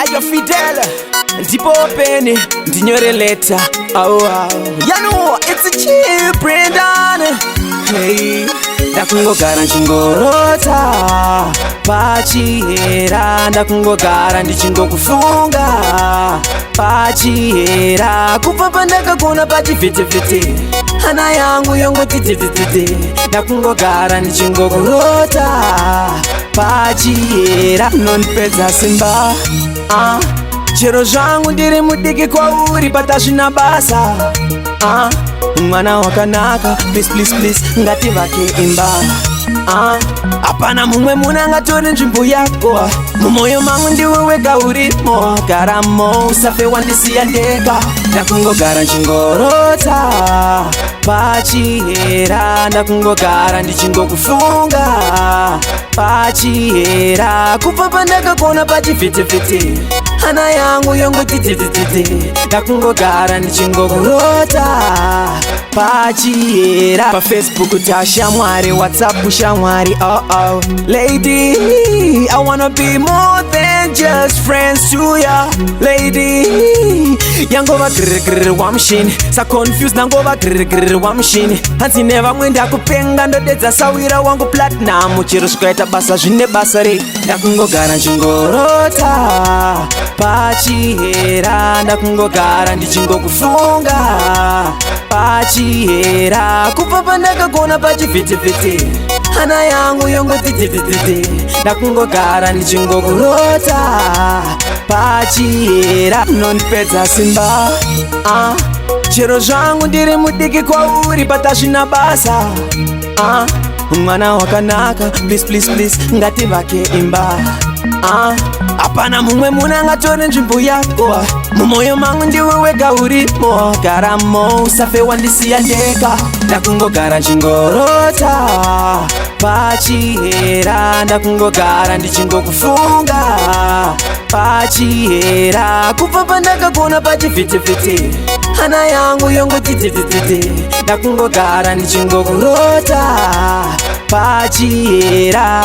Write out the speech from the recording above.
Ayo Fidel, ndipo peni ndinyore letter. Oh, you know it's a cheap Brendan. Hey, ndakungogara nchingorota pachihera, ndakungogara ndichingokufunga pachihera, kubva pandakagona pachivhitivhiti hana yangu yongoti titititi, ndakungogara ndichingokurota pachihera, nondipedza simba. Chero zvangu ndiri mudiki kwauri patazvina basa. Mwana wakanaka, please please please ngativake imba. Hapana mumwe munhu angatori nzvimbo yako, mumoyo mangu ndiwe wega urimo. Garamo usafe wandisiya ndega, ndakungogara nchingorota pachihera, ndakungogara ndichingokufunga pachihera, kubva pandakagona pachivhitivhiti hana yangu yongoti titititi, ndakungogara ndichingokurota pachihera. PaFacebook tashamwari, WhatsApp shamwari. Lady, I wanna be more than just friends to ya. Lady, yangova grrr wa mshini, sa confused nangova grrr wa mshini. Hansi neva mwenda kupenga ndodedza sawira wangu platinum, chero zvikaita basa zvine basa re, ndakungogara nchingorota pachihera, ndakungogara ndichingokufunga pachihera, kubva pandakagona pachivhitivhiti hana yangu yongoti titititi, ndakungogara ndichingokurota pachihera, nondipedza simba. Chero zvangu ndiri mudiki kwauri patazvina basa. Mwana wakanaka, please please please ngativake imba. Hapana mumwe munhu angatori nzvimbo yako, mumoyo mangu ndiwe wega urimo. Garamo usafe wandisiya ndega, ndakungogara nchingorota pachihera, ndakungogara ndichingokufunga pachihera, kubva pandakagona pachivhitivhiti hana yangu yongoti titititi, ndakungogara ndichingokurota pachihera.